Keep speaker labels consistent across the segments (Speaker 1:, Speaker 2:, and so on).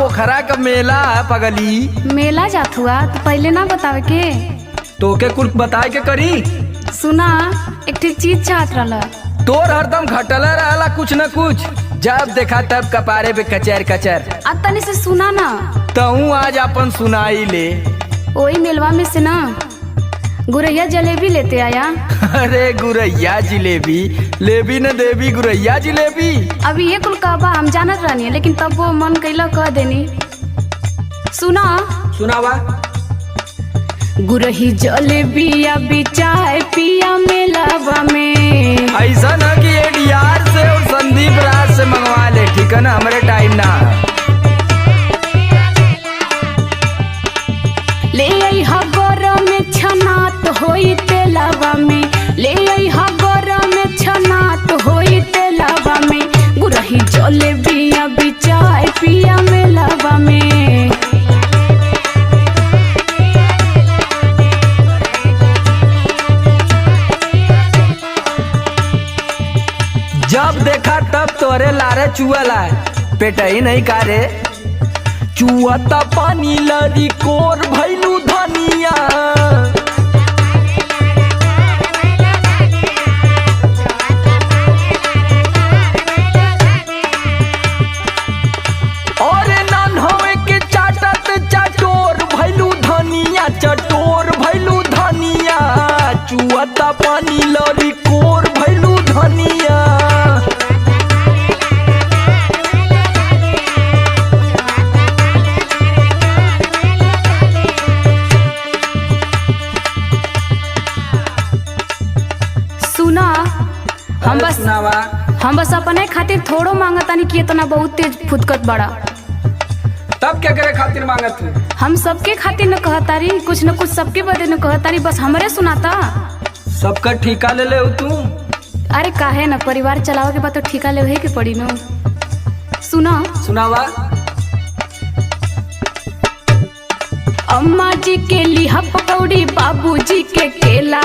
Speaker 1: पोखरा का मेला है पगली।
Speaker 2: मेला जात हुआ तो पहले ना बतावे के।
Speaker 1: तोके कुल बताए के करी।
Speaker 2: सुना एक ठीक चीज चाहत रहा।
Speaker 1: तोर हरदम घटला रहला कुछ न कुछ, जब देखा तब कपारे पे कचर कचर।
Speaker 2: अब तनी से सुना ना।
Speaker 1: तू आज अपन सुनाई ले।
Speaker 2: वही मेलवा में से ना गुरैया जलेबी लेते आया।
Speaker 1: अरे गुरैया जिलेबी लेबी न देवी, गुरैया जिलेबी।
Speaker 2: अभी ये कुल कहबा हम जानत रहनी है, लेकिन तब वो मन कैला कह देनी। सुना
Speaker 1: सुनावा।
Speaker 2: गुरही जलेबी अभी चाय पिया मेलावा में।
Speaker 1: ऐसा न कि एडीआर से और संदीप राज से मंगवा ले, ठीक है ना, हमारे टाइम ना।
Speaker 2: ले आई हा गरम में छनात होई तेलावा में। ले आई हा गरम में छनात होई तेलावा में। गुरही जलेबी अभी चाय पिया मेलावा में।
Speaker 1: जब देखा तब तोरे लारे चुअला, पेट ही नहीं कारे। चुअता पानी लरी कोर भैलू धनिया। और नन होवे के चाटत चटोर भैलू धनिया, चटोर भैलू धनिया। चुअता पानी लरी कोर भैलू धनिया।
Speaker 2: हम बस अपने खातिर थोड़ो मांगतानी कि इतना बहुत तेज फुदकत बड़ा।
Speaker 1: तब क्या करे खातिर मांगत तू?
Speaker 2: हम सबके खातिर न कहतारी, कुछ न कुछ सबके बदे न कहतारी, बस हमरे सुनाता।
Speaker 1: सबका ठिका ले ले तू।
Speaker 2: अरे काहे न, परिवार चलावे के बाद तो ठिका ले के पड़ी न। सुना
Speaker 1: सुनावा।
Speaker 2: अम्मा जी के लिहा पकौड़ी, बाबू जी के केला।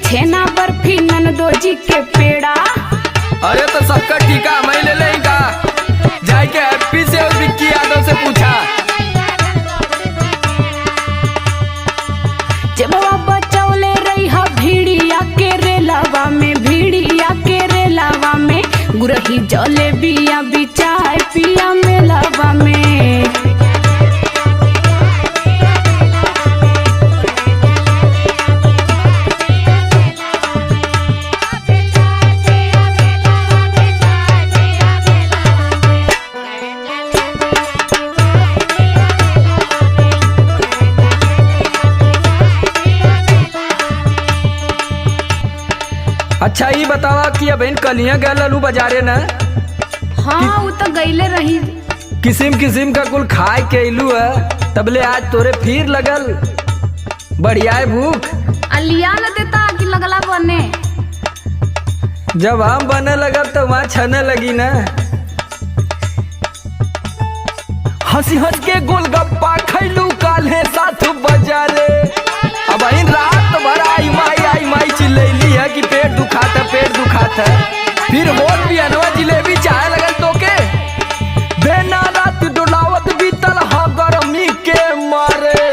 Speaker 2: छेना बर्फी ननदो जी के पेड़ा।
Speaker 1: अरे तो सबका ठीका मैं ले लेगा। जाए के हैप्पी से और विक्की यादव से पूछा।
Speaker 2: जब बाबा चौले रही हा भीड़िया के रेलावा में। भीड़िया के रेलावा में गुरही जलेबिया भी चाय पिया मेलावा में।
Speaker 1: अच्छा ये बतावा कि अब इन कलियां गए ललू बाजारे न।
Speaker 2: हाँ वो तो गईले रही।
Speaker 1: किस्म किस्म का कुल खाए के इलू है, तबले आज तोरे फिर लगल बढ़िया है भूख।
Speaker 2: अलिया न देता कि लगला बने।
Speaker 1: जब हम बने लगल तो वहाँ छने लगी न। हंसी हंस के गोलगप्पा खैलू काले साथ बाजारे। अब इन रात भर आई माई चिल्लैली है कि पेट दुखाता पेट दुखाता। फिर होल भी अनवा जिलेबी चाहे लगल तोके। बेना रात डोलावत बीतल हाँ गरमी के मारे।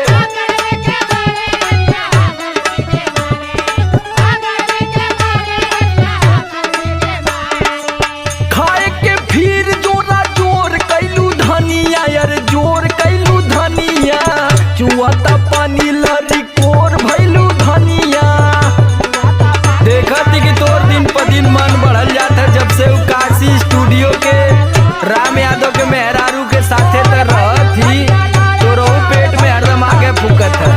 Speaker 1: खाए के फिर जोरा जोर कैलू धनिया। यार जोर कैलू धनिया। चुआता पानी लरी कोर भैलू धनिया। देखा थी कि तोर दिन पर दिन मन बढ़ल जाता जब से वो काशी स्टूडियो के राम यादव के मेहरारू के साथे तर रह थी। तो रो पेट में हरदम आगे फूकत है।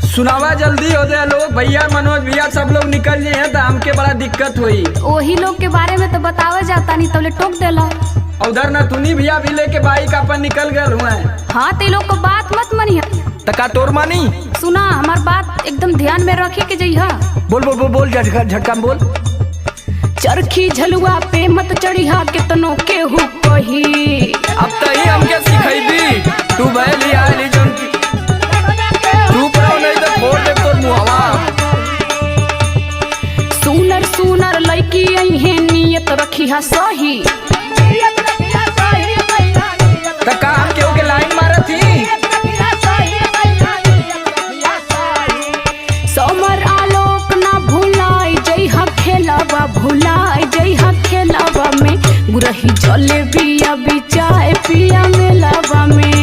Speaker 1: सुनावा जल्दी हो जाए लोग, भैया मनोज भैया सब लोग निकल जाए हैं तो हमके बड़ा दिक्कत हुई।
Speaker 2: वही लोग के बारे में तो बतावे जाता नहीं, तो टोक देला।
Speaker 1: उधर न तुनी भैया भी लेके बाइक अपन निकल गए हुए।
Speaker 2: हाँ ते लोग को बात मत मनी।
Speaker 1: तका तोर मानी।
Speaker 2: सुना हमार बात एकदम ध्यान में रखे के जइहा।
Speaker 1: बोल बोल बोल बोल झटका में बोल।
Speaker 2: चरखी झलुआ पे मत चढ़िया कितनो केहू कही।
Speaker 1: अब तही हमके सिखैबी तू भैली आली जौन की चुप रहो नहीं तो फोड़ दे तोर मुहवा।
Speaker 2: सुनर सुनर लड़की अइहे नियत रखिया सही।
Speaker 1: त का हम केहू के लाइन मारत ही।
Speaker 2: समर आलोक ना भुलाई जइहा खेलावा भुलाई जइहा खेलावा में गुरही जले बिया बिचाए पिया मेलावा में।